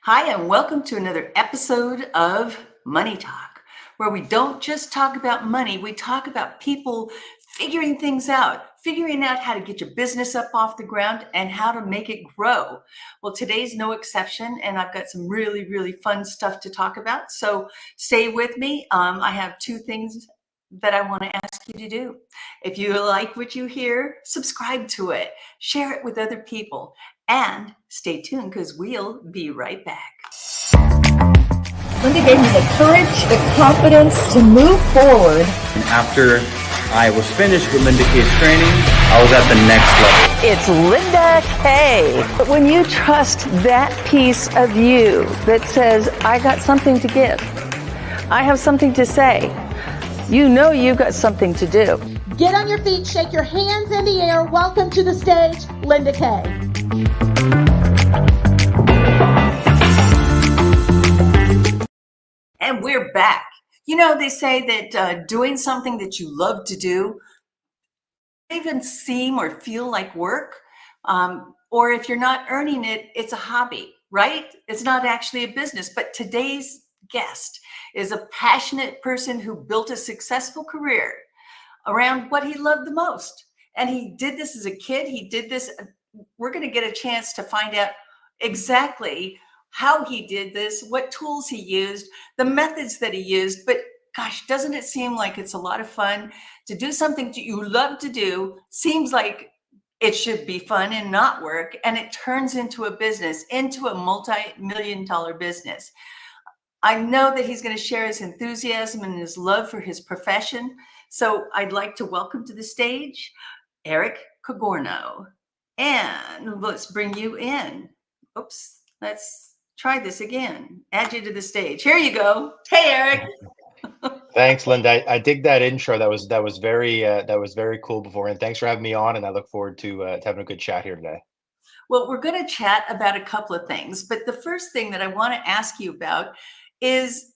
Hi, and welcome to another episode of Money Talk, where we don't just talk about money, we talk about people figuring out how to get your business up off the ground and how to make it grow. Well, today's no exception, and I've got some really, really fun stuff to talk about. So stay with me. I have two things that I want to ask you to do. If you like what you hear, subscribe to it, share it with other people. And stay tuned because we'll be right back. Linda gave me the courage, the confidence to move forward. And after I was finished with Linda K's training, I was at the next level. It's Linda K. But when you trust that piece of you that says, I got something to give, I have something to say, you know you've got something to do. Get on your feet, shake your hands in the air. Welcome to the stage, Linda K. And we're back. You know, they say that doing something that you love to do even seem or feel like work. Or if you're not earning it, it's a hobby, right? It's not actually a business. But today's guest is a passionate person who built a successful career around what he loved the most. And he did this as a kid. He did this. We're going to get a chance to find out exactly how he did this, what tools he used, the methods that he used. But gosh, doesn't it seem like it's a lot of fun to do something that you love to do? Seems like it should be fun and not work. And it turns into a business, into a multi-million-dollar business. I know that he's going to share his enthusiasm and his love for his profession. So I'd like to welcome to the stage, Eric Cogorno. And let's bring you in. Oops, let's try this again. Add you to the stage. Here you go. Hey, Eric. Thanks, Linda. I dig that intro. That was very cool before. And thanks for having me on. And I look forward to having a good chat here today. Well, we're going to chat about a couple of things. But the first thing that I want to ask you about is,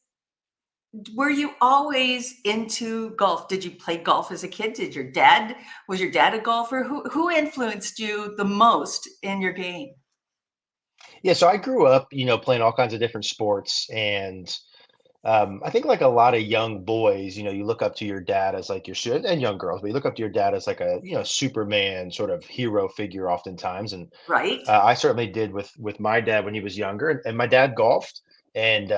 were you always into golf? Did you play golf as a kid? Was your dad a golfer? Who influenced you the most in your game? Yeah, so I grew up, playing all kinds of different sports, and I think like a lot of young boys, you look up to your dad as like and young girls, but you look up to your dad as like a Superman sort of hero figure, oftentimes, and Right. I certainly did with my dad when he was younger, and my dad golfed and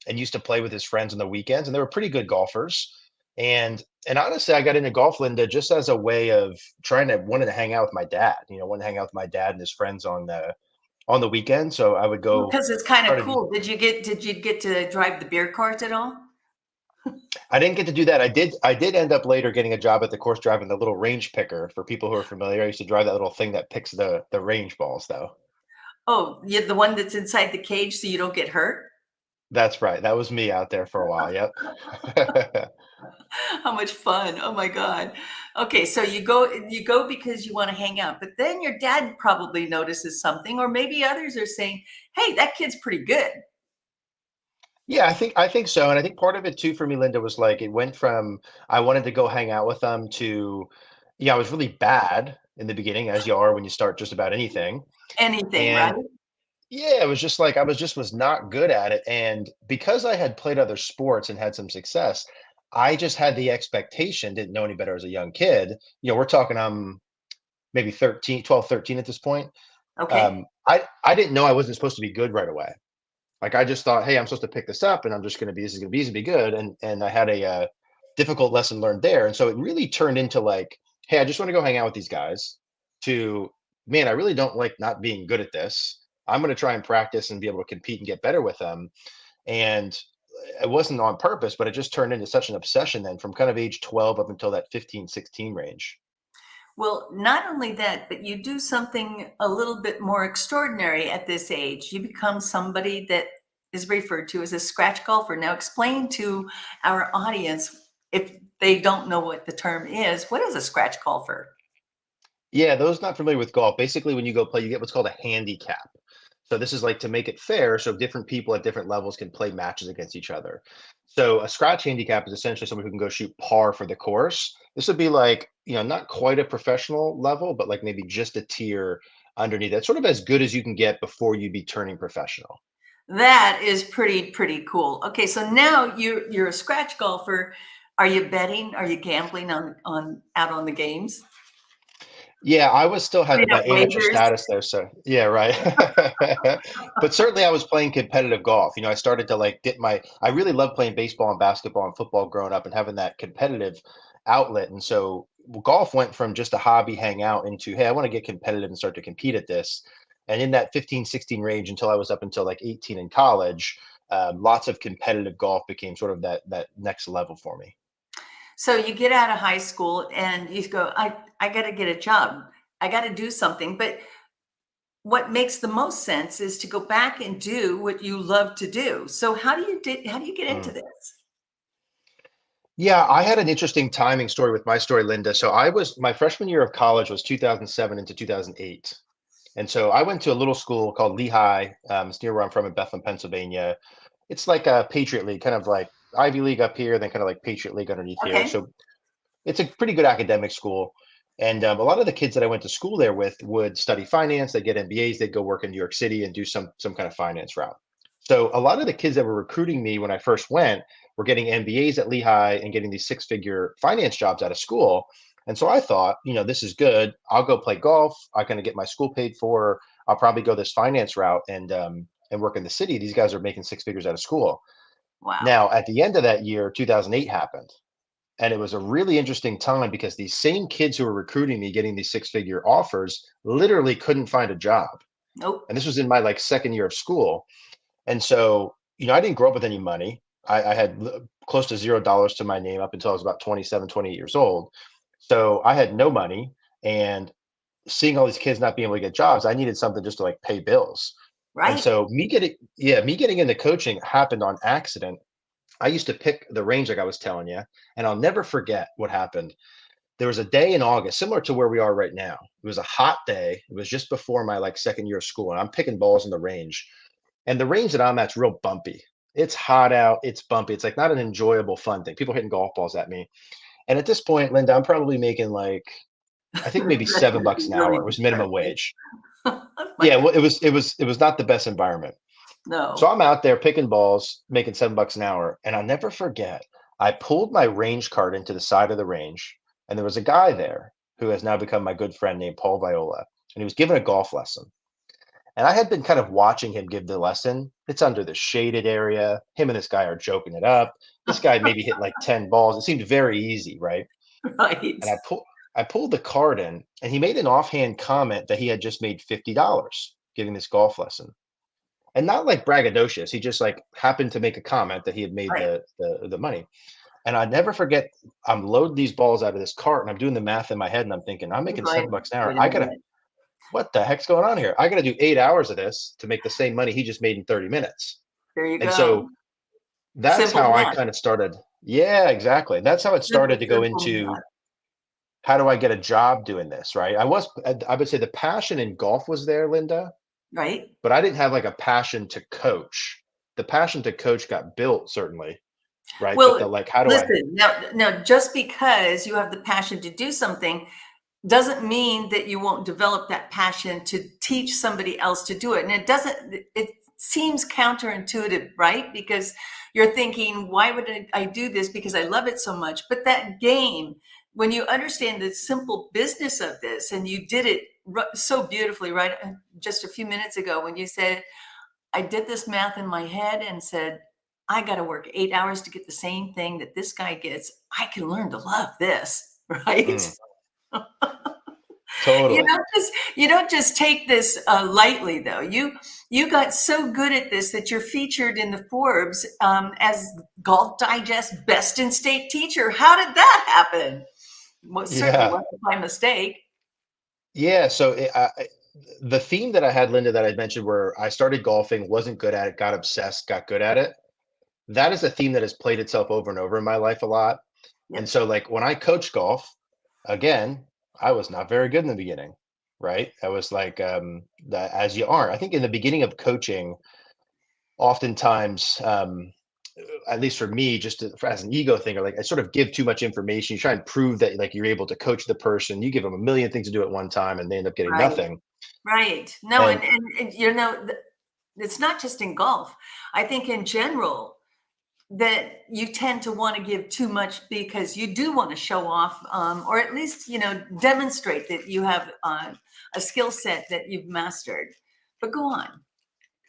used to play with his friends on the weekends, and they were pretty good golfers. And honestly, I got into golf, Linda, just as a way of wanting to hang out with my dad. Wanting to hang out with my dad and his friends on the weekend. So I would go. Because it's kind of started cool. Did you get to drive the beer cart at all? I didn't get to do that. I did end up later getting a job at the course driving the little range picker. For people who are familiar, I used to drive that little thing that picks the range balls, though. Oh, you're the one that's inside the cage so you don't get hurt? That's right. That was me out there for a while. Yep. How much fun. Oh my God. Okay, so you go because you want to hang out, but then your dad probably notices something, or maybe others are saying, hey, that kid's pretty good. Yeah, I think so. And I think part of it too for me, Linda, was like it went from I wanted to go hang out with them to, I was really bad in the beginning, as you are when you start just about anything. Anything, right? And yeah, it was just like I was not good at it. And because I had played other sports and had some success, I just had the expectation, didn't know any better as a young kid. We're talking maybe 13, 12, 13 at this point. Okay. I didn't know I wasn't supposed to be good right away. Like I just thought, hey, I'm supposed to pick this up and I'm just this is gonna be easy to be good. And I had a difficult lesson learned there. And so it really turned into like, hey, I just want to go hang out with these guys to, man, I really don't like not being good at this. I'm going to try and practice and be able to compete and get better with them. And it wasn't on purpose, but it just turned into such an obsession then from kind of age 12 up until that 15, 16 range. Well, not only that, but you do something a little bit more extraordinary at this age. You become somebody that is referred to as a scratch golfer. Now, explain to our audience, if they don't know what the term is, what is a scratch golfer? Yeah, those not familiar with golf, basically when you go play, you get what's called a handicap. So this is like to make it fair so different people at different levels can play matches against each other. So a scratch handicap is essentially someone who can go shoot par for the course. This would be like, not quite a professional level, but like maybe just a tier underneath that, sort of as good as you can get before you be turning professional. That is pretty cool. Okay, so now you're a scratch golfer. Are you betting? Are you gambling on out on the games? Yeah, I was still had Putting my up amateur wagers? status there, so yeah, right. But certainly I was playing competitive golf. I started to like get I really loved playing baseball and basketball and football growing up and having that competitive outlet. And so golf went from just a hobby hangout into, hey, I want to get competitive and start to compete at this. And in that 15, 16 range until I was up until like 18 in college, lots of competitive golf became sort of that next level for me. So you get out of high school and you go, I got to get a job. I got to do something. But what makes the most sense is to go back and do what you love to do. So how do you get into Mm. this? Yeah, I had an interesting timing story with my story, Linda. So I was my freshman year of college was 2007 into 2008. And so I went to a little school called Lehigh. It's near where I'm from in Bethlehem, Pennsylvania. It's like a Patriot League, kind of like Ivy League up here, then kind of like Patriot League underneath here. Okay. So it's a pretty good academic school. And a lot of the kids that I went to school there with would study finance. They'd get MBAs. They'd go work in New York City and do some kind of finance route. So a lot of the kids that were recruiting me when I first went were getting MBAs at Lehigh and getting these six-figure finance jobs out of school. And so I thought, this is good. I'll go play golf. I'm going to get my school paid for. I'll probably go this finance route and work in the city. These guys are making six figures out of school. Wow. Now, at the end of that year, 2008 happened. And it was a really interesting time because these same kids who were recruiting me, getting these six-figure offers, literally couldn't find a job. Nope. And this was in my like second year of school. And so, I didn't grow up with any money. I had close to $0 to my name up until I was about 27, 28 years old. So I had no money. And seeing all these kids not being able to get jobs, I needed something just to like pay bills. And Right. so me getting into coaching happened on accident. I used to pick the range like I was telling you, and I'll never forget what happened. There was a day in August, similar to where we are right now. It was a hot day. It was just before my like second year of school, and I'm picking balls in the range. And the range that I'm at's real bumpy. It's hot out. It's bumpy. It's like not an enjoyable, fun thing. People hitting golf balls at me. And at this point, Linda, I'm probably making like I think maybe $7 an hour. Really It was minimum depressing. wage. Oh my Yeah, God. well, it was not the best environment. So No. I'm out there picking balls, making $7 an hour, and I'll never forget. I pulled my range card into the side of the range, and there was a guy there who has now become my good friend named Paul Viola, and he was giving a golf lesson. And I had been kind of watching him give the lesson. It's under the shaded area. Him and this guy are joking it up. This guy maybe hit like 10 balls. It seemed very easy, right? Right. And I pulled the card in, and he made an offhand comment that he had just made $50 giving this golf lesson. And not like braggadocious. He just like happened to make a comment that he had made Right. the money. And I never forget, I'm loading these balls out of this cart and I'm doing the math in my head and I'm thinking, I'm You're making going, $7 an hour. wait a I gotta, minute. what the heck's going on here? I gotta do 8 hours of this to make the same money he just made in 30 minutes. There you And so go. that's Simple how I math. kind of started. Yeah, exactly. That's how it started Simple, to go simple into math. how do I get a job doing this, right? I would say the passion in golf was there, Linda, Right. but I didn't have like a passion to coach. The passion to coach got built certainly, right? But Well, the like, how do I? listen, now just because you have the passion to do something doesn't mean that you won't develop that passion to teach somebody else to do it. And it seems counterintuitive, right? Because you're thinking, why would I do this? Because I love it so much. But that game, when you understand the simple business of this, and you did it so beautifully, right? Just a few minutes ago, when you said, I did this math in my head and said, I got to work 8 hours to get the same thing that this guy gets. I can learn to love this, right? Mm, totally. You don't just take this lightly, though. You got so good at this that you're featured in the Forbes as Golf Digest Best in State Teacher. How did that happen? Well, it certainly Yeah. wasn't by mistake. Yeah. So the theme that I had, Linda, that I mentioned where I started golfing, wasn't good at it, got obsessed, got good at it. That is a theme that has played itself over and over in my life a lot. And Yep. so like when I coach golf, again, I was not very good in the beginning, right? I was like, as you aren't. I think in the beginning of coaching, oftentimes, at least for me, just as an ego thing, or like I sort of give too much information. You try and prove that like you're able to coach the person. You give them a million things to do at one time, and they end up getting Right. nothing. Right. No, And and it's not just in golf. I think in general that you tend to want to give too much because you do want to show off, or at least, demonstrate that you have a skill set that you've mastered. But go on.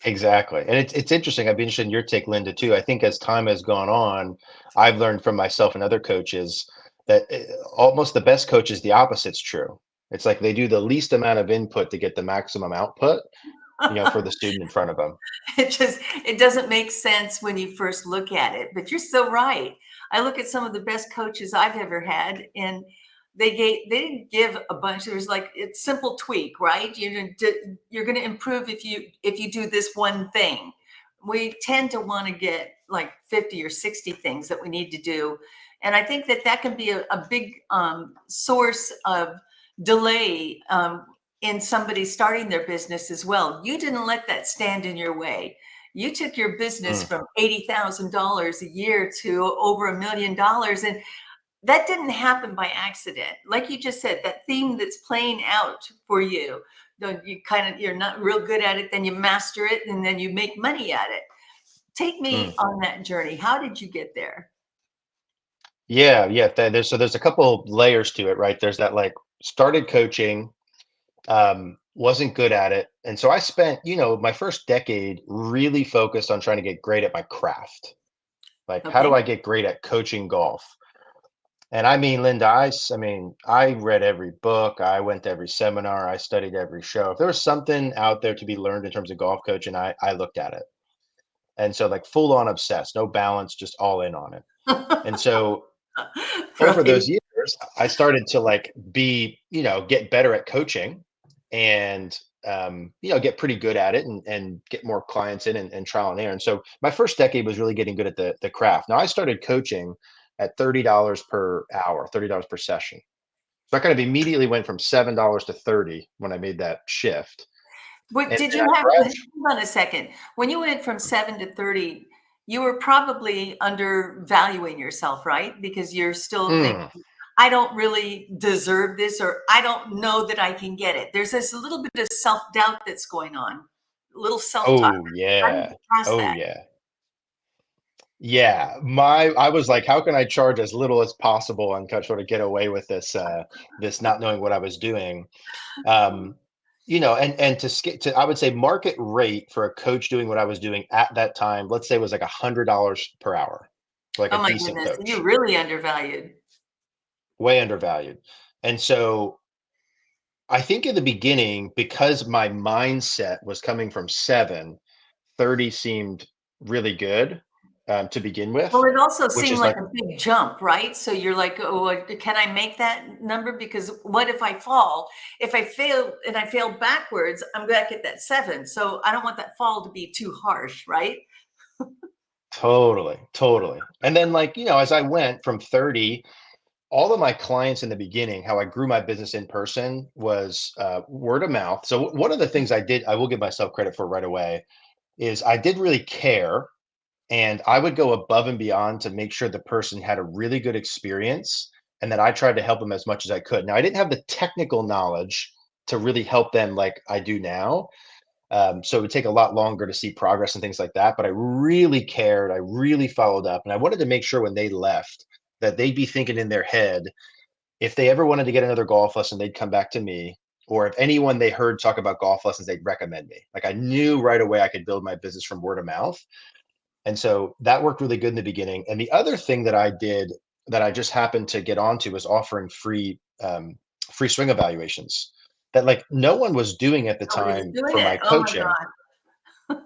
Exactly. And it's interesting. I'd be interested in your take, Linda, too. I think as time has gone on, I've learned from myself and other coaches that almost the best coaches, the opposite's true. It's like they do the least amount of input to get the maximum output, for the student in front of them. It doesn't make sense when you first look at it, but you're so right. I look at some of the best coaches I've ever had, and they didn't give a bunch. There was like, it's simple tweak, right? You're going to improve if you do this one thing. We tend to want to get like 50 or 60 things that we need to do, and I think that can be a big source of delay in somebody starting their business as well. You didn't let that stand in your way. You took your business from $80,000 a year to over $1 million. And that didn't happen by accident. Like you just said, that theme that's playing out for you, you're not real good at it, then you master it, and then you make money at it. Take me on that journey. How did you get there? Yeah, yeah. There's a couple layers to it, right? There's that, like, started coaching, wasn't good at it. And so I spent, my first decade really focused on trying to get great at my craft. Like, how do Okay. I get great at coaching golf? And I mean, Linda, I read every book, I went to every seminar, I studied every show. If there was something out there to be learned in terms of golf coaching, I looked at it. And so, like, full on obsessed, no balance, just all in on it. And so over Right. those years, I started to, like, get better at coaching and, get pretty good at it and get more clients in and trial and error. And so my first decade was really getting good at the craft. Now I started coaching at $30 per hour, $30 per session. So I kind of immediately went from $7 to 30 when I made that shift. What And, did and you I have? graduated. Hold on a second. When you went from 7 to 30, you were probably undervaluing yourself, right? Because you're still thinking, I don't really deserve this, or I don't know that I can get it. There's this little bit of self-doubt that's going on, a little self-talk. Oh How did yeah. you pass Oh that? yeah. Yeah, I was like, how can I charge as little as possible and sort of get away with this not knowing what I was doing? Um, and to I would say market rate for a coach doing what I was doing at that time, let's say, was like $100 per hour for like Oh a my decent goodness, you're coach, really undervalued. way undervalued. And so I think in the beginning, because my mindset was coming from 30 seemed really good to begin Well, with, it also which seemed is like like, a big jump, right? So you're like, oh, can I make that number? Because what if I fall? If I fail and I fail backwards, I'm back at that 7. So I don't want that fall to be too harsh, right? totally, totally. And then, like, as I went from 30, all of my clients in the beginning, how I grew my business in person was word of mouth. So one of the things I did, I will give myself credit for right away, is I did really care, and I would go above and beyond to make sure the person had a really good experience, and that I tried to help them as much as I could. Now, I didn't have the technical knowledge to really help them like I do now. So it would take a lot longer to see progress and things like that. But I really cared. I really followed up. And I wanted to make sure when they left that they'd be thinking in their head, if they ever wanted to get another golf lesson, they'd come back to me. Or if anyone they heard talk about golf lessons, they'd recommend me. Like, I knew right away I could build my business from word of mouth. And so that worked really good in the beginning. And the other thing that I did that I just happened to get onto was offering free swing evaluations that, like, no one was doing at the Nobody's time doing for it. my Oh my coaching. God.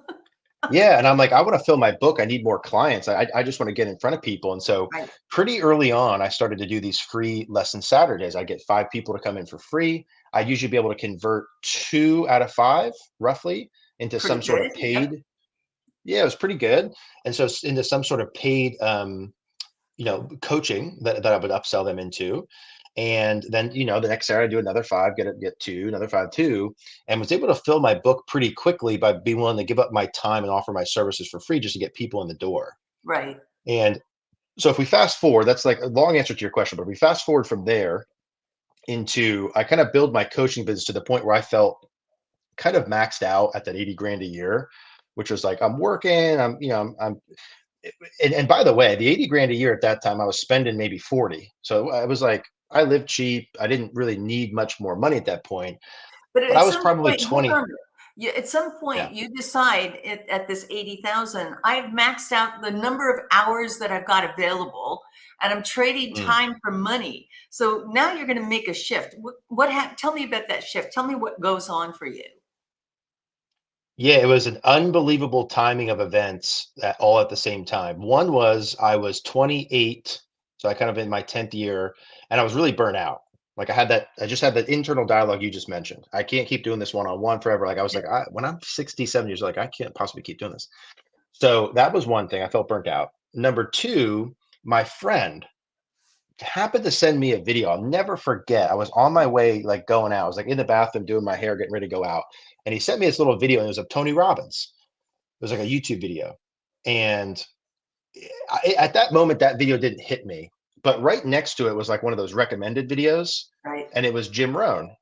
Yeah, and I'm like, I want to fill my book. I need more clients. I just want to get in front of people. And so Right. pretty early on, I started to do these free lesson Saturdays. I get 5 people to come in for free. I'd usually be able to convert 2 out of 5 roughly into Pretty some sort good. of Yep. paid. Yeah, it was pretty good. And so into some sort of paid coaching that I would upsell them into. And then, the next Saturday I do another 5, get 2, another 5, 2, and was able to fill my book pretty quickly by being willing to give up my time and offer my services for free just to get people in the door. Right. And so if we fast forward, that's like a long answer to your question, but if we fast forward from there into, I kind of build my coaching business to the point where I felt kind of maxed out at that 80 grand a year. which was like, I'm working, I'm and by the way, the 80 grand a year at that time, I was spending maybe 40. So I was like, I lived cheap. I didn't really need much more money at that point, But but I at was some probably point, hold 20. on. At some Yeah. point, you decide at this 80,000, I've maxed out the number of hours that I've got available, and I'm trading Mm. time for money. So now you're going to make a shift. Tell me about that shift. Tell me what goes on for you. Yeah, it was an unbelievable timing of events that all at the same time. One was I was 28, so I kind of in my 10th year, and I was really burnt out. Like I just had that internal dialogue you just mentioned. I can't keep doing this one-on-one forever. Like I was like, when I'm 67 years old, like I can't possibly keep doing this. So that was one thing. I felt burnt out. Number two, my friend happened to send me a video. I'll never forget. I was on my way, like going out. I was like in the bathroom doing my hair, getting ready to go out. And he sent me this little video, and it was of Tony Robbins. It was like a YouTube video. And at that moment, that video didn't hit me. But right next to it was like one of those recommended videos. Right. And it was Jim Rohn.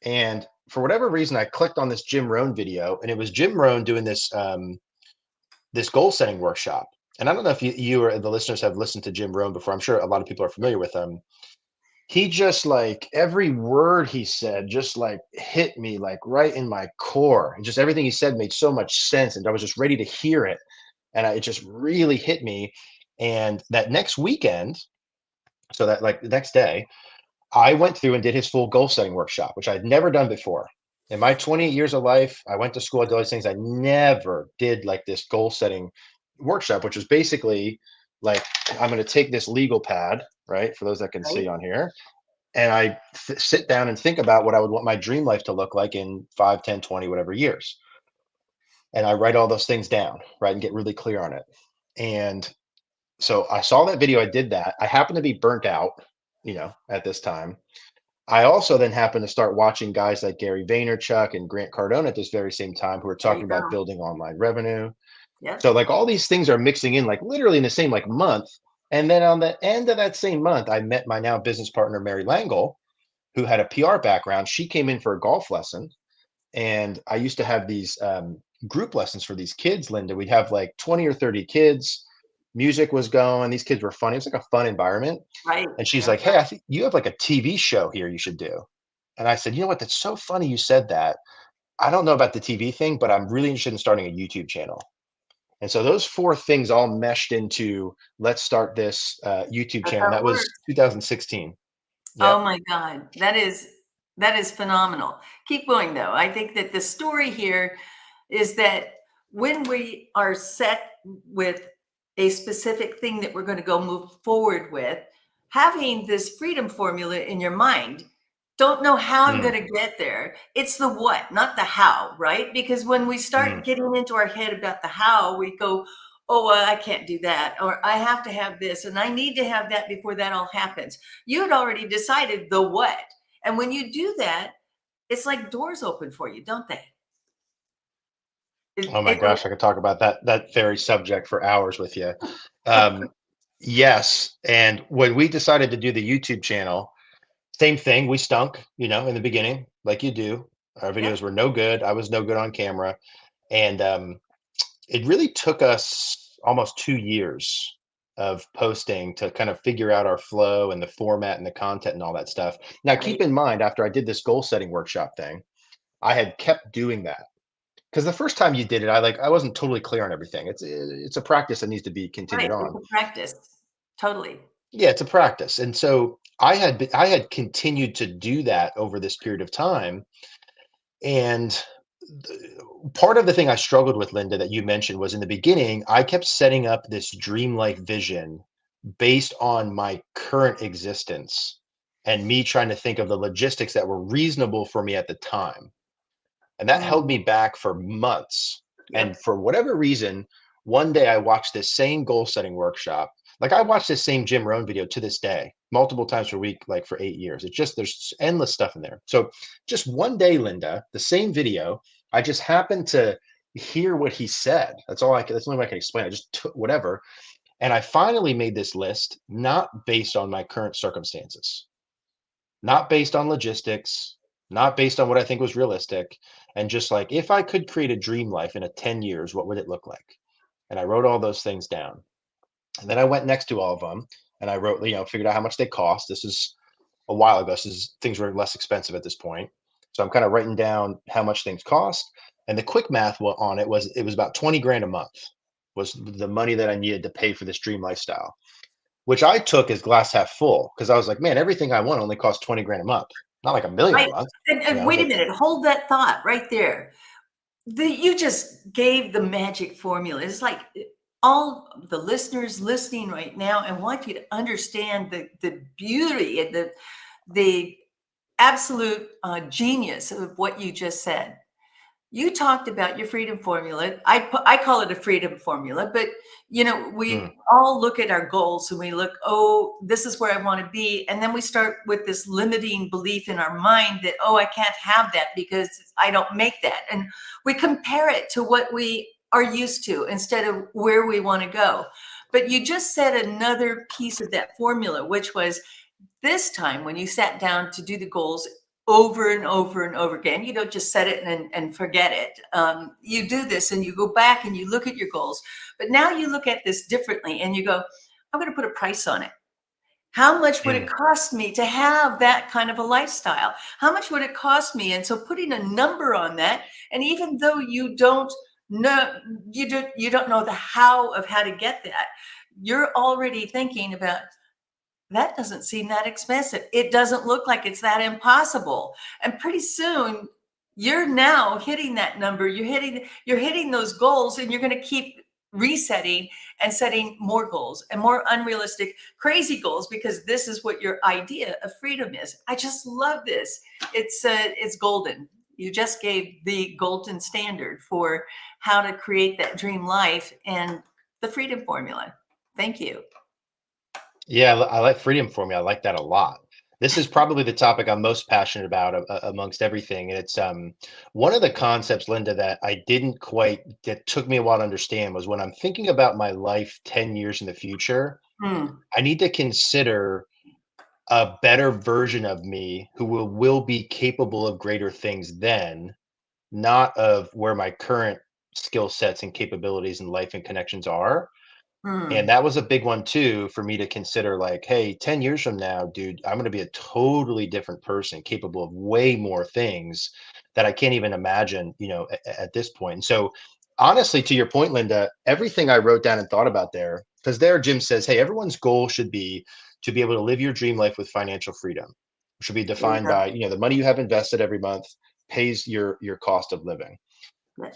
And for whatever reason, I clicked on this Jim Rohn video, and it was Jim Rohn doing this goal setting workshop. And I don't know if you or the listeners have listened to Jim Rohn before. I'm sure a lot of people are familiar with him. He just like every word he said just like hit me like right in my core. And just everything he said made so much sense. And I was just ready to hear it. And it just really hit me. And that next weekend, so that like the next day, I went through and did his full goal setting workshop, which I'd never done before. In my 28 years of life, I went to school, I did all these things. I never did like this goal setting workshop, which was basically like, I'm going to take this legal pad, right? For those that can see Right. on here. And I sit down and think about what I would want my dream life to look like in 5, 10, 20, whatever years. And I write all those things down, right? And get really clear on it. And so I saw that video. I did that. I happened to be burnt out, at this time. I also then happened to start watching guys like Gary Vaynerchuk and Grant Cardone at this very same time who are There you talking go. about building online revenue. Yep. So like all these things are mixing in like literally in the same like month. And then on the end of that same month, I met my now business partner, Mary Langle, who had a PR background. She came in for a golf lesson. And I used to have these group lessons for these kids, Linda. We'd have like 20 or 30 kids. Music was going. These kids were funny. It was like a fun environment. Right. And she's Right. like, hey, I think you have like a TV show here you should do. And I said, you know what? That's so funny you said that. I don't know about the TV thing, but I'm really interested in starting a YouTube channel. And so those four things all meshed into let's start this YouTube That's channel. how That it was works. 2016. Oh Yep. my God. That is phenomenal. Keep going though. I think that the story here is that when we are set with a specific thing that we're going to go move forward with, having this freedom formula in your mind, don't know how I'm Mm, going to get there. It's the what, not the how, right? Because when we mm. start getting into our head about the how, we go, oh, well, I can't do that, or I have to have this, and I need to have that before that all happens. You had already decided the what. And when you do that, it's like doors open for you, don't they? Oh my gosh, I could talk about that very subject for hours with you. Um, yes, and when we decided to do the YouTube channel, same thing. We stunk, in the beginning, like you do. Our Yep. videos were no good. I was no good on camera, and it really took us almost 2 years of posting to kind of figure out our flow and the format and the content and all that stuff. Now, keep Right. in mind, after I did this goal setting workshop thing, I had kept doing that. Because the first time you did it, I wasn't totally clear on everything. It's a practice that needs to be continued Right. It's on. a practice. Totally. Yeah, it's a practice, and so I had continued to do that over this period of time, and part of the thing I struggled with, Linda, that you mentioned was in the beginning, I kept setting up this dreamlike vision based on my current existence and me trying to think of the logistics that were reasonable for me at the time. And that held me Mm, back for months. And yep. for whatever reason, one day I watched this same goal setting workshop. Like I watched this same Jim Rohn video to this day, multiple times per week, like for 8 years. It's just, there's endless stuff in there. So just one day, Linda, the same video, I just happened to hear what he said. That's the only way I can explain it. I just took whatever. And I finally made this list, not based on my current circumstances, not based on logistics, not based on what I think was realistic. and just like, if I could create a dream life in a 10 years, what would it look like? And I wrote all those things down. And then I went next to all of them and I wrote, figured out how much they cost. This is a while ago. Things were less expensive at this point. So I'm kind of writing down how much things cost. And the quick math on it was about 20 grand a month was the money that I needed to pay for this dream lifestyle, which I took as glass half full because I was like, man, everything I want only costs 20 grand a month, not like a million a Right. month. And wait a minute, hold that thought right there. You just gave the magic formula. It's like all the listeners listening right now, I want you to understand the beauty and the absolute genius of what you just said. You talked about your freedom formula. I call it a freedom formula, but we all look at our goals and we look, oh, this is where I want to be. And then we start with this limiting belief in our mind that, oh, I can't have that because I don't make that. And we compare it to what we are used to instead of where we want to go. But you just said another piece of that formula, which was this time when you sat down to do the goals over and over and over again, you don't just set it and forget it. You do this and you go back and you look at your goals. But now you look at this differently and you go, I'm going to put a price on it. How much would it cost me to have that kind of a lifestyle? How much would it cost me? And so putting a number on that, and even though you don't know, you don't know the how to get that, you're already thinking about, that doesn't seem that expensive. It doesn't look like it's that impossible. And pretty soon you're now hitting that number. You're hitting those goals, and you're going to keep resetting and setting more goals and more unrealistic, crazy goals, because this is what your idea of freedom is. I just love this. It's golden. You just gave the golden standard for how to create that dream life and the freedom formula. Thank you. Yeah, I like freedom formula. I like that a lot. This is probably the topic I'm most passionate about amongst everything. And it's one of the concepts, Linda, that took me a while to understand was when I'm thinking about my life 10 years in the future, I need to consider a better version of me who will be capable of greater things then, not of where my current skill sets and capabilities and life and connections are. And that was a big one too for me to consider, like, hey, 10 years from now, dude, I'm going to be a totally different person, capable of way more things that I can't even imagine, at this point. And so honestly, to your point, Linda, everything I wrote down and thought about there, because there Jim says, hey, everyone's goal should be to be able to live your dream life with financial freedom, which should be defined by, the money you have invested every month pays your cost of living.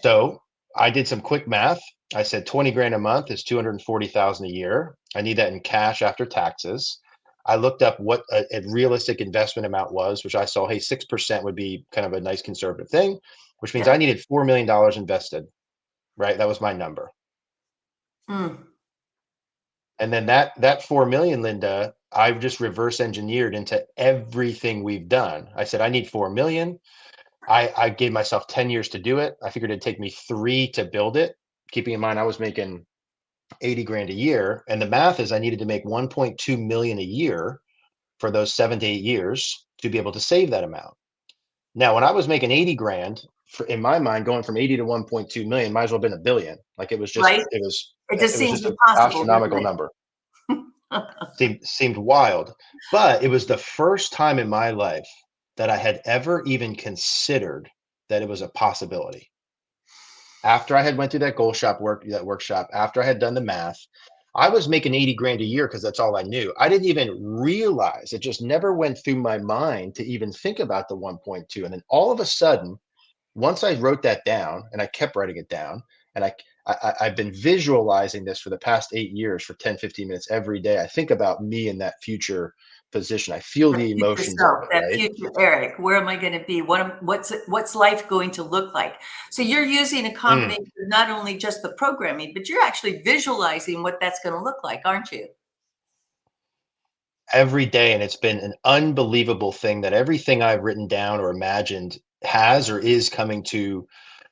So I did some quick math. I said 20 grand a month is 240,000 a year. I need that in cash after taxes. I looked up what a realistic investment amount was, which I saw, hey, 6% would be kind of a nice conservative thing, which means I needed $4 million invested, right? That was my number. And then that 4 million, Linda, I've just reverse engineered into everything we've done. I said, I need 4 million. I gave myself 10 years to do it. I figured it'd take me 3 to build it, keeping in mind I was making 80 grand a year. And the math is I needed to make 1.2 million a year for those 7 to 8 years to be able to save that amount. Now, when I was making 80 grand, in my mind, going from 80 to 1.2 million might as well have been a billion. Like it was just, Right. It just seems an impossible. astronomical number. seemed wild, but it was the first time in my life that I had ever even considered that it was a possibility. After I had went through that workshop, after I had done the math, I was making 80 grand a year because that's all I knew. I didn't even realize, it just never went through my mind to even think about the 1.2. And then all of a sudden, once I wrote that down, and I kept writing it down, and I've been visualizing this for the past 8 years for 10, 15 minutes every day. I think about me in that future position. I feel the emotions of it, that right? future Eric, where am I going to be? What's life going to look like? So you're using a combination of not only just the programming, but you're actually visualizing what that's going to look like, aren't you? Every day. And it's been an unbelievable thing that everything I've written down or imagined has or is coming to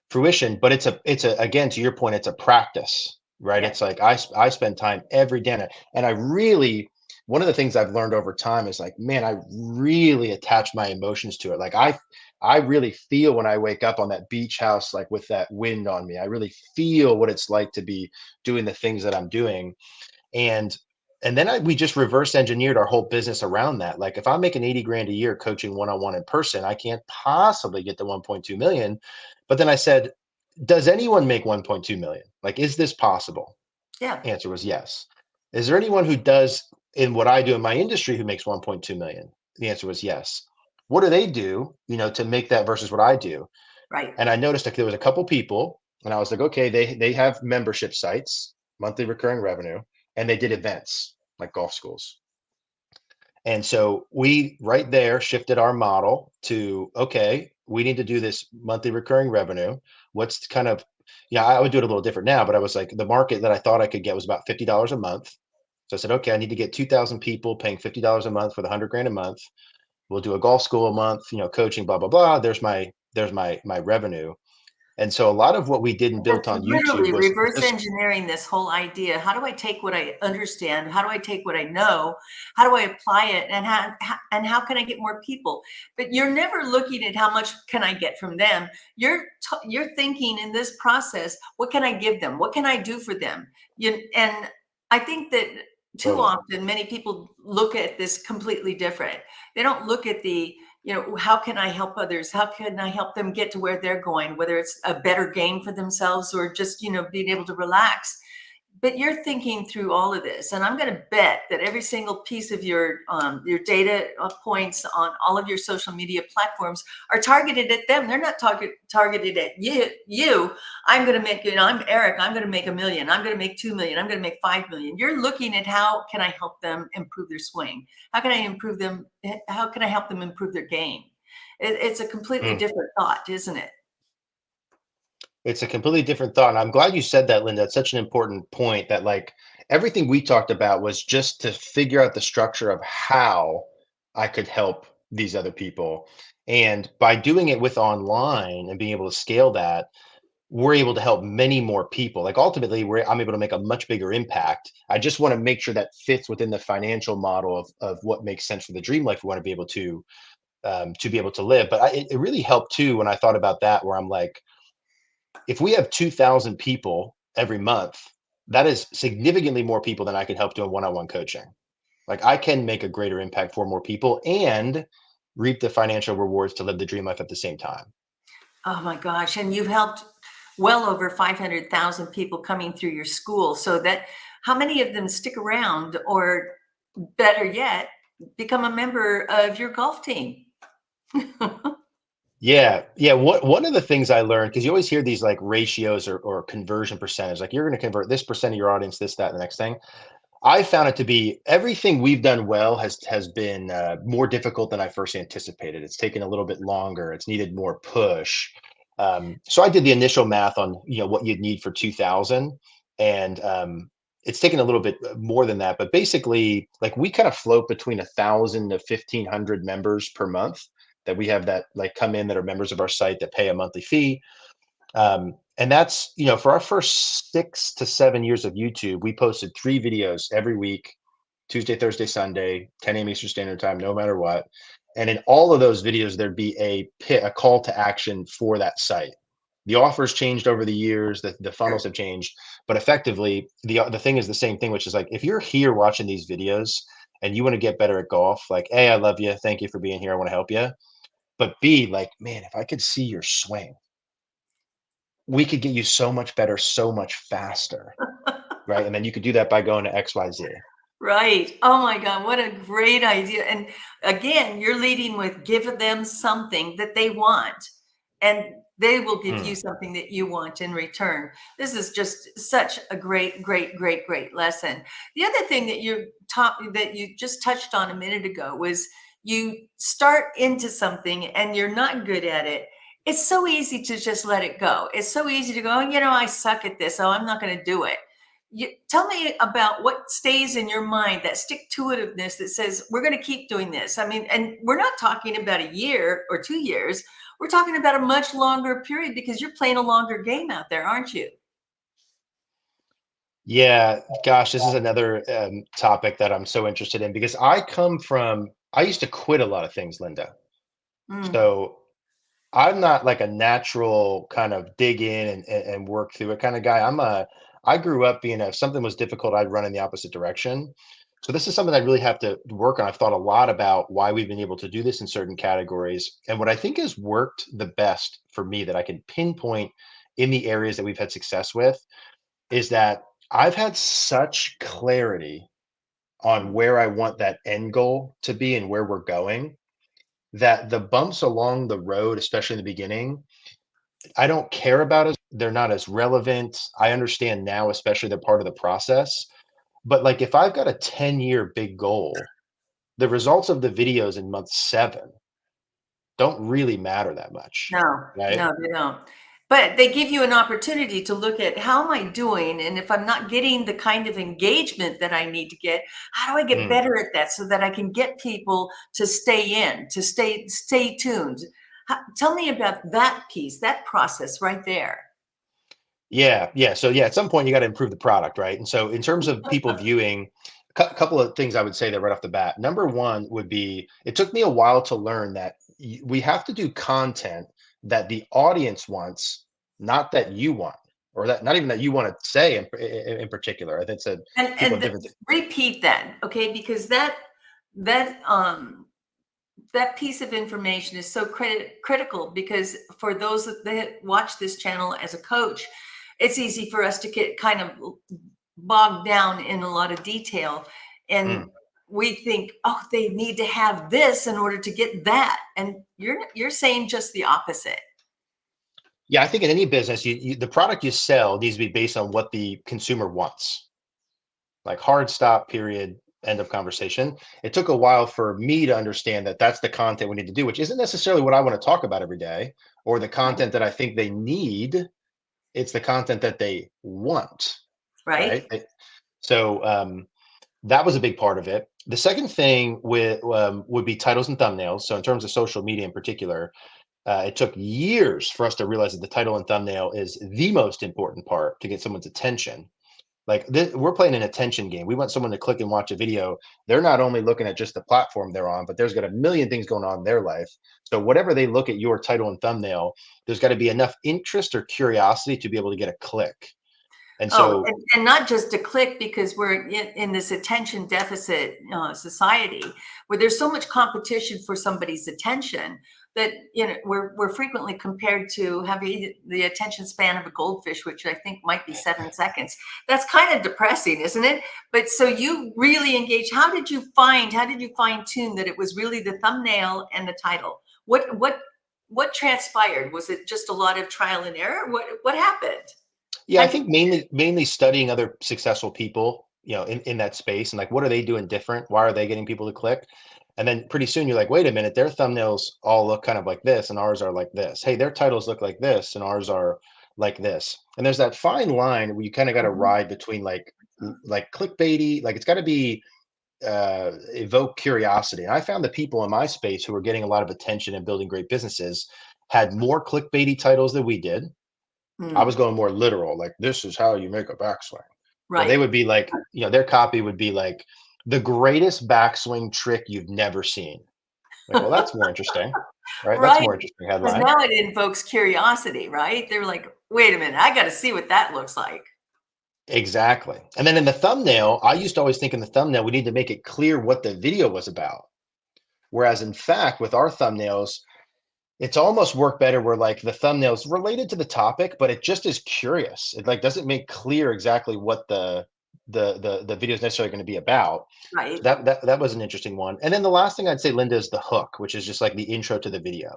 fruition. But it's a again, to your point, it's a practice, right? Yeah. It's like I spend time every day on it. And I really, one of the things I've learned over time is like, man, I really attach my emotions to it. Like I I really feel when I wake up on that beach house, like with that wind on me, I really feel what it's like to be doing the things that I'm doing. And then we just reverse engineered our whole business around that. Like if I'm making 80 grand a year coaching one-on-one in person, I can't possibly get to 1.2 million. But then I said, does anyone make 1.2 million? Like, is this possible? Yeah. Answer was yes. Is there anyone who does in what I do in my industry who makes 1.2 million? The answer was yes. What do they do, to make that versus what I do? Right. And I noticed like there was a couple people, and I was like, okay, they have membership sites, monthly recurring revenue, and they did events like golf schools. And so we right there shifted our model to, okay, we need to do this monthly recurring revenue. What's kind of, yeah, I would do it a little different now, but I was like, the market that I thought I could get was about $50 a month. So I said, okay, I need to get 2,000 people paying $50 a month for the 100 grand a month. We'll do a golf school a month, coaching, blah, blah, blah. There's my revenue. And so a lot of what we did and built That's on YouTube literally was reverse just, engineering this whole idea. How do I take what I understand? How do I take what I know? How do I apply it? And how can I get more people? But you're never looking at how much can I get from them. You're thinking in this process, what can I give them? What can I do for them? And I think that too totally. often many people look at this completely different. They don't look at how can I help others? How can I help them get to where they're going, whether it's a better game for themselves or just, being able to relax. But you're thinking through all of this, and I'm going to bet that every single piece of your data points on all of your social media platforms are targeted at them. They're not targeted at you. I'm going to make, I'm Eric. I'm going to make $1 million. I'm going to make 2 million. I'm going to make 5 million. You're looking at how can I help them improve their swing? How can I improve them? How can I help them improve their game? It's a completely Mm. different thought, isn't it? It's a completely different thought. And I'm glad you said that, Linda. It's such an important point that like everything we talked about was just to figure out the structure of how I could help these other people. And by doing it with online and being able to scale that, we're able to help many more people. Like ultimately, I'm able to make a much bigger impact. I just want to make sure that fits within the financial model of what makes sense for the dream life we want to be able to live. But it really helped too when I thought about that, where I'm like, if we have 2,000 people every month, that is significantly more people than I could help doing one-on-one coaching. Like I can make a greater impact for more people and reap the financial rewards to live the dream life at the same time. Oh my gosh. And you've helped well over 500,000 people coming through your school. So that how many of them stick around or better yet, become a member of your golf team? Yeah, yeah. One of the things I learned, because you always hear these like ratios or conversion percentage, like you're going to convert this percent of your audience, this, that, and the next thing. I found it to be everything we've done well has been more difficult than I first anticipated. It's taken a little bit longer. It's needed more push. So I did the initial math on what you'd need for 2,000, and it's taken a little bit more than that. But basically, like we kind of float between 1,000 to 1,500 members per month that we have that like come in that are members of our site that pay a monthly fee. And that's, for our first 6 to 7 years of YouTube, we posted 3 videos every week, Tuesday, Thursday, Sunday, 10 a.m. Eastern Standard Time, no matter what. And in all of those videos, there'd be a call to action for that site. The offers changed over the years, the funnels have changed, but effectively, the thing is the same thing, which is like, if you're here watching these videos and you want to get better at golf, like, A, I love you. Thank you for being here. I want to help you. But B, like, man, if I could see your swing, we could get you so much better, so much faster, right? And then you could do that by going to XYZ. Right. Oh my God, what a great idea. And again, you're leading with give them something that they want, and they will give Mm. you something that you want in return. This is just such a great, great, great, great lesson. The other thing that you just touched on a minute ago was you start into something and you're not good at it. It's so easy to just let it go. It's so easy to go, I suck at this, so I'm not going to do it. Tell me about what stays in your mind, that stick-to-itiveness that says, we're going to keep doing this. I mean, and we're not talking about a year or 2 years. We're talking about a much longer period because you're playing a longer game out there, aren't you? Yeah, gosh, this is another topic that I'm so interested in because I used to quit a lot of things, Linda. Mm, So I'm not like a natural kind of dig in and work through it kind of guy. I grew up being if something was difficult, I'd run in the opposite direction. So this is something I really have to work on. I've thought a lot about why we've been able to do this in certain categories. And what I think has worked the best for me that I can pinpoint in the areas that we've had success with is that I've had such clarity on where I want that end goal to be and where we're going that the bumps along the road, especially in the beginning, I don't care about as they're not as relevant. I understand now, especially they're part of the process. But like if I've got a 10-year big goal, the results of the videos in month 7 don't really matter that much, No, right? no, they don't. But they give you an opportunity to look at how am I doing? And if I'm not getting the kind of engagement that I need to get, how do I get Mm. better at that so that I can get people to stay in, to stay tuned? Tell me about that piece, that process right there. Yeah, yeah. So yeah, at some point you got to improve the product, right? And so in terms of people viewing, a couple of things I would say that right off the bat. Number one would be it took me a while to learn that we have to do content that the audience wants, not that you want, or that not even that you want to say in particular. I think said And people have different. repeat that, okay? Because that that piece of information is so critical because for those that watch this channel as a coach, it's easy for us to get kind of bogged down in a lot of detail. And Mm. we think, oh, they need to have this in order to get that. And you're saying just the opposite. Yeah, I think in any business, the product you sell needs to be based on what the consumer wants. Like hard stop, period, end of conversation. It took a while for me to understand that that's the content we need to do, which isn't necessarily what I want to talk about every day or the content that I think they need. It's the content that they want, right? Right? So that was a big part of it. The second thing would be titles and thumbnails. So in terms of social media in particular, it took years for us to realize that the title and thumbnail is the most important part to get someone's attention. Like we're playing an attention game. We want someone to click and watch a video. They're not only looking at just the platform they're on, but there's got a million things going on in their life. So whatever they look at your title and thumbnail, there's got to be enough interest or curiosity to be able to get a click. And Oh, so, and not just to click because we're in this attention deficit society where there's so much competition for somebody's attention that we're frequently compared to having the attention span of a goldfish, which I think might be 7 seconds. That's kind of depressing, isn't it? But so you really engage. How did you fine tune that it was really the thumbnail and the title? What transpired? Was it just a lot of trial and error? What happened? yeah, I think mainly studying other successful people, in that space and like what are they doing different? Why are they getting people to click? And then pretty soon you're like, wait a minute, their thumbnails all look kind of like this and ours are like this. Hey, their titles look like this and ours are like this. And there's that fine line where you kind of got to Mhm. ride between like clickbaity, like it's got to be evoke curiosity. And I found the people in my space who were getting a lot of attention and building great businesses had more clickbaity titles than we did. I was Mm, going more literal, like this is how you make a backswing. Where they right. would be like, their copy would be like the greatest backswing trick you've never seen. Like, well, that's more interesting, right? That's Right. more interesting Because headline. now it invokes curiosity, right? They're like, wait a minute, I got to see what that looks like. Exactly. And then in the thumbnail, I used to always think in the thumbnail, we need to make it clear what the video was about. Whereas in fact, with our thumbnails, it's almost worked better where like the thumbnail's related to the topic, but it just is curious. It like doesn't make clear exactly what the video is necessarily going to be about. So Right. that was an interesting one. And then the last thing I'd say, Linda, is the hook, which is just like the intro to the video.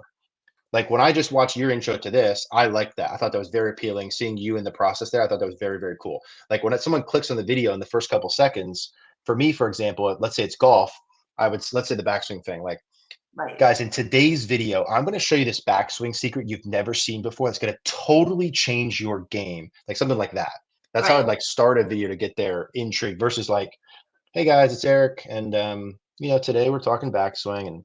Like when I just watched your intro to this, I liked that. I thought that was very appealing. Seeing you in the process there, I thought that was very, very cool. Like when someone clicks on the video in the first couple seconds, for me, for example, let's say it's golf, let's say the backswing thing. Like, Right. guys, in today's video, I'm going to show you this backswing secret you've never seen before. That's going to totally change your game. Like something like that. That's how Right. I'd like start a video to get their intrigue versus like, hey guys, it's Eric, and today we're talking backswing, and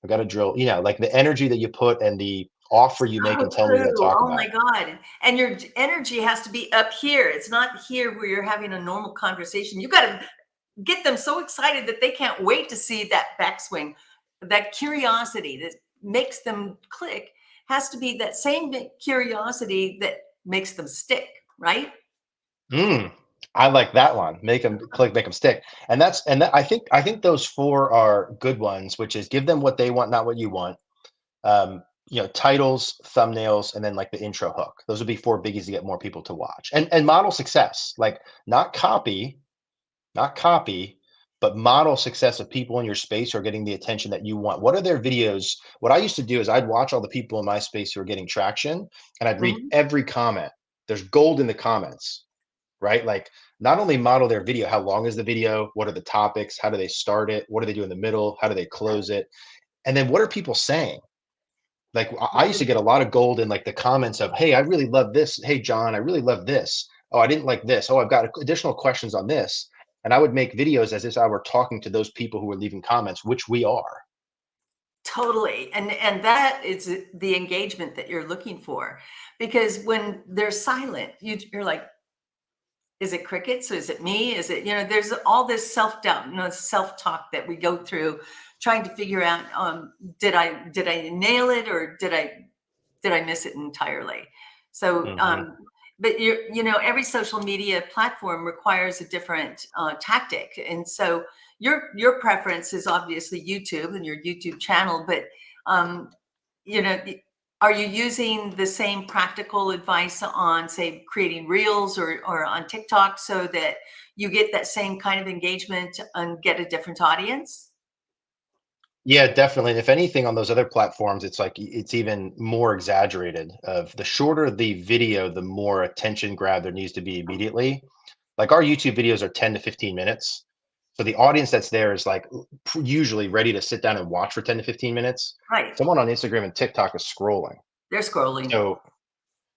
I got a drill. Like the energy that you put and the offer you make So and tell me you're going to true. talk Oh my about. God. And your energy has to be up here. It's not here where you're having a normal conversation. You got to get them so excited that they can't wait to see that backswing, that curiosity that makes them click has to be that same curiosity that makes them stick, right? Mm, I like that one. Make them click, make them stick. I think those four are good ones, which is give them what they want, not what you want. Titles, thumbnails, and then like the intro hook. Those would be four biggies to get more people to watch. And model success, like not copy, not copy, but model success of people in your space who are getting the attention that you want. What are their videos? What I used to do is I'd watch all the people in my space who are getting traction and I'd read Mhm. every comment. There's gold in the comments, right? Like not only model their video, how long is the video? What are the topics? How do they start it? What do they do in the middle? How do they close it? And then what are people saying? Like I used to get a lot of gold in like the comments of, hey, I really love this. Hey, John, I really love this. Oh, I didn't like this. Oh, I've got additional questions on this. And I would make videos as if I were talking to those people who were leaving comments, which we are. Totally. And that is the engagement that you're looking for. Because when they're silent, you're like, is it crickets? Is it me? Is it, there's all this self-doubt, self-talk that we go through trying to figure out, did I nail it, or did I miss it entirely? So, Hmm. but every social media platform requires a different tactic. And so your preference is obviously YouTube and your YouTube channel, but, um, you know, are you using the same practical advice on, say, creating reels or on TikTok so that you get that same kind of engagement and get a different audience? Yeah, definitely. And if anything, on those other platforms, it's like it's even more exaggerated. Of the shorter the video, the more attention grab there needs to be immediately. Like our YouTube videos are 10 to 15 minutes. So the audience that's there is like usually ready to sit down and watch for 10 to 15 minutes. Right. Someone on Instagram and TikTok is scrolling. They're scrolling.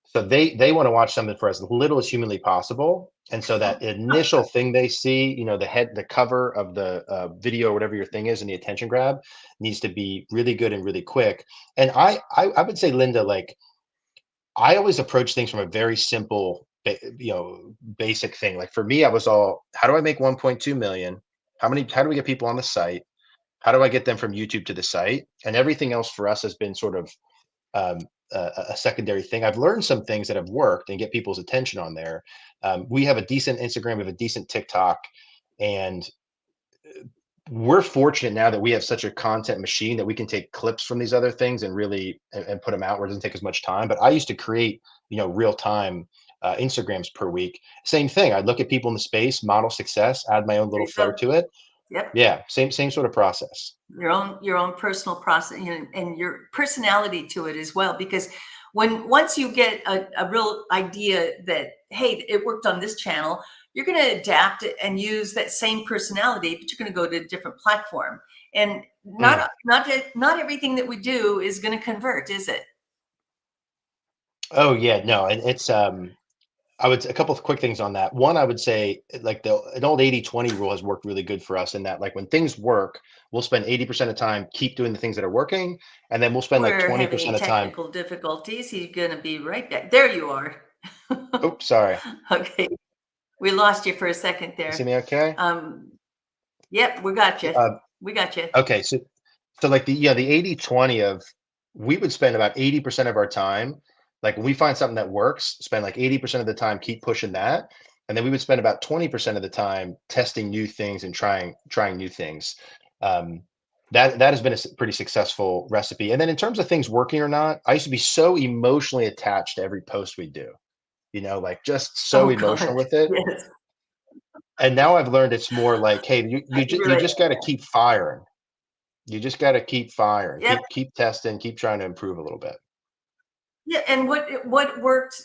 So they want to watch something for as little as humanly possible. And so that initial thing they see, the cover of the video, whatever your thing is, and the attention grab needs to be really good and really quick. And I would say, Linda, like I always approach things from a very simple, basic thing. Like for me, I was all, how do I make 1.2 million? How do we get people on the site? How do I get them from YouTube to the site? And everything else for us has been sort of um, a secondary thing. I've learned some things that have worked and get people's attention on there. We have a decent Instagram, we have a decent TikTok, and we're fortunate now that we have such a content machine that we can take clips from these other things and really and put them out where it doesn't take as much time. But I used to create, real time Instagrams per week. Same thing. I'd look at people in the space, model success, add my own There little you flair go. to it. Yep. Yeah, same sort of process. Your own personal process, and your personality to it as well. Because once you get a real idea that, hey, it worked on this channel, you're going to adapt it and use that same personality, but you're going to go to a different platform. And Mm. not everything that we do is going to convert, is it? Oh yeah, no, and it's a couple of quick things on that. One, I would say like an old 80/20 rule has worked really good for us in that like when things work, we'll spend 80% of time keep doing the things that are working, and then we'll spend like We're having 20% of time. technical difficulties. He's going to be right back. There you are. Oops, sorry. Okay. We lost you for a second You see there. me okay? Um, yep, we got you. Uh, We got you. okay, so like the 80/20 of we would spend about 80% of our time, like when we find something that works, spend like 80% of the time keep pushing that. And then we would spend about 20% of the time testing new things and trying new things. Um, that has been a pretty successful recipe. And then in terms of things working or not, I used to be so emotionally attached to every post we do, like just so Oh emotional God. with it. Yes. And now I've learned it's more like, hey, I you can you relate. just got to keep firing. You just got to keep firing, Yep. keep testing, keep trying to improve a little bit. Yeah, and what worked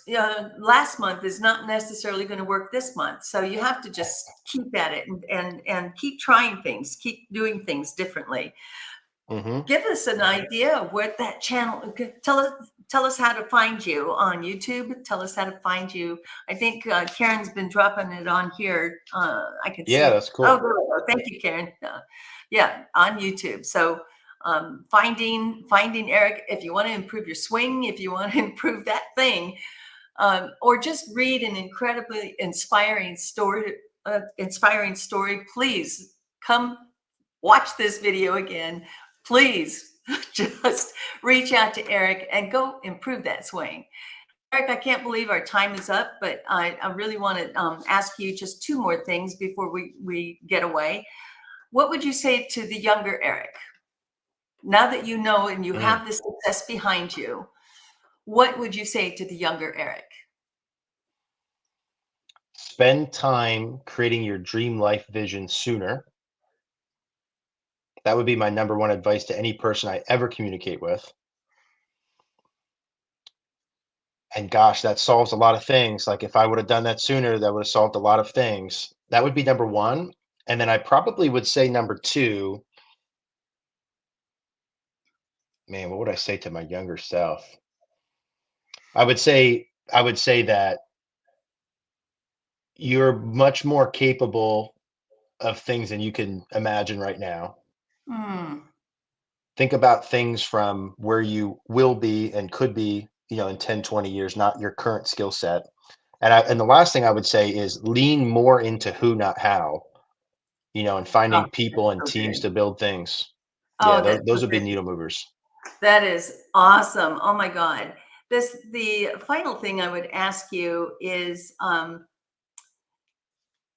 last month is not necessarily going to work this month. So you have to just keep at it and keep trying things, keep doing things differently. Hmm. Give us an idea of what that channel. Tell us how to find you on YouTube. Tell us how to find you. I think Karen's been dropping it on here. I can Yeah, see. that's Oh, cool. there we go. Thank you, Karen. Yeah, on YouTube. So finding Eric, if you want to improve your swing, if you want to improve that thing, or just read an incredibly inspiring story. Please come watch this video again. Please just reach out to Eric and go improve that swing. Eric, I can't believe our time is up, but I really want to ask you just two more things before we get away. What would you say to the younger Eric? Now that you know and you have the success behind you, what would you say to the younger Eric? Spend time creating your dream life vision sooner. That would be my number one advice to any person I ever communicate with. And gosh, that solves a lot of things. Like if I would have done that sooner, that would have solved a lot of things. That would be number one. And then I probably would say number two, man, what would I say to my younger self? I would say that you're much more capable of things than you can imagine right now. Hmm. Think about things from where you will be and could be, in 10, 20 years, not your current skill set. And the last thing I would say is lean more into who, not how, and Oh, finding people and so teams good. to build things. Yeah, Oh, those would be needle movers. that is awesome. Oh my God. The final thing I would ask you is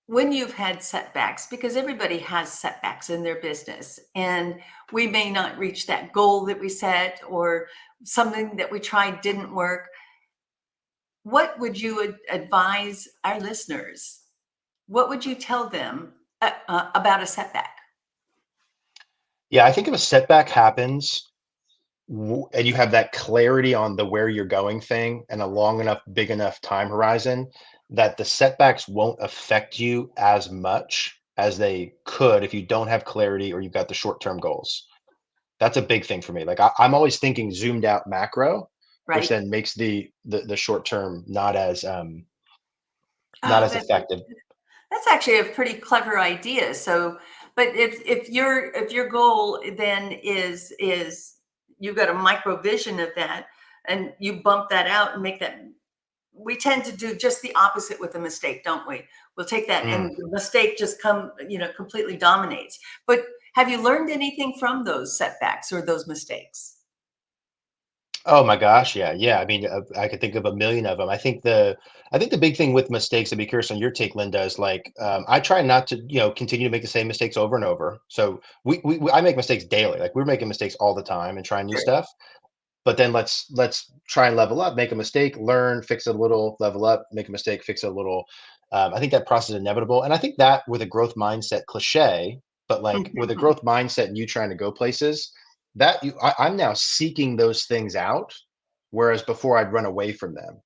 when you've had setbacks, because everybody has setbacks in their business, and we may not reach that goal that we set, or something that we tried didn't work. What would you advise our listeners? What would you tell them about a setback? Yeah, I think if a setback happens and you have that clarity on the where you're going thing and a long enough, big enough time horizon, that the setbacks won't affect you as much as they could if you don't have clarity or you've got the short-term goals. That's a big thing for me. Like I'm always thinking zoomed out macro, which Right? then makes the short term not as Oh, effective. that's actually a pretty clever idea. So, but if your goal then is you've got a micro vision of that, and you bump that out and make that. We tend to do just the opposite with a mistake, don't we? We'll take that, Mm. and the mistake just completely dominates. But have you learned anything from those setbacks or those mistakes? Oh my gosh, yeah, yeah. I mean, I could think of a million of them. I think the big thing with mistakes, I'd be curious on your take, Linda, is like I try not to, continue to make the same mistakes over and over. So I make mistakes daily. Like we're making mistakes all the time and trying new Sure. stuff. But then let's try and level up, make a mistake, learn, fix it a little, level up, make a mistake, fix it a little. I think that process is inevitable, and I think that with a growth mindset, cliche, but like with a growth mindset and you trying to go places, I'm now seeking those things out, whereas before I'd run away from them.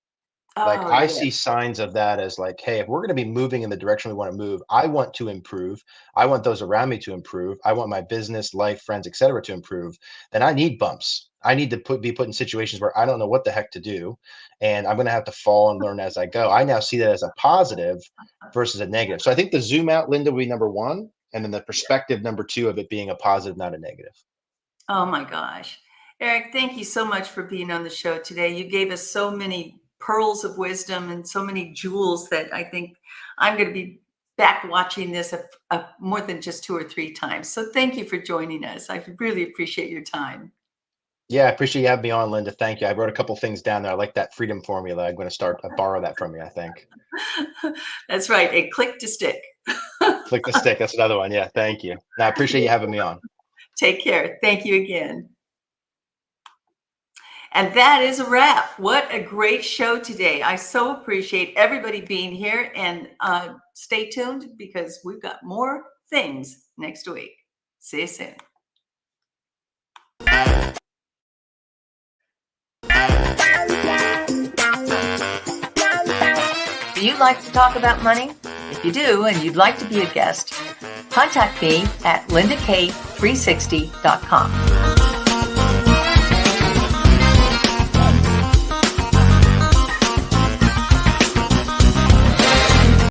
Like Oh, I yeah. see signs of that as like, hey, if we're going to be moving in the direction we want to move, I want to improve. I want those around me to improve. I want my business, life, friends, etc., to improve. Then I need bumps. I need to be put in situations where I don't know what the heck to do, and I'm going to have to fall and learn as I go. I now see that as a positive versus a negative. So I think the zoom out, Linda, would be number one, and then the perspective number two of it being a positive, not a negative. Oh my gosh. Eric, thank you so much for being on the show today. You gave us so many pearls of wisdom and so many jewels that I think I'm going to be back watching this more than just 2 or 3 times. So thank you for joining us. I really appreciate your time. Yeah, I appreciate you having me on, Linda. Thank you. I wrote a couple things down there. I like that freedom formula. I'm going to borrow that from you, I think. That's right. A click to stick. Click the stick. That's another one. Yeah, thank you. No, I appreciate you having me on. Take care. Thank you again. And that is a wrap. What a great show today. I so appreciate everybody being here, and stay tuned because we've got more things next week. See you soon. Do you like to talk about money? If you do and you'd like to be a guest, contact me at lindak360.com.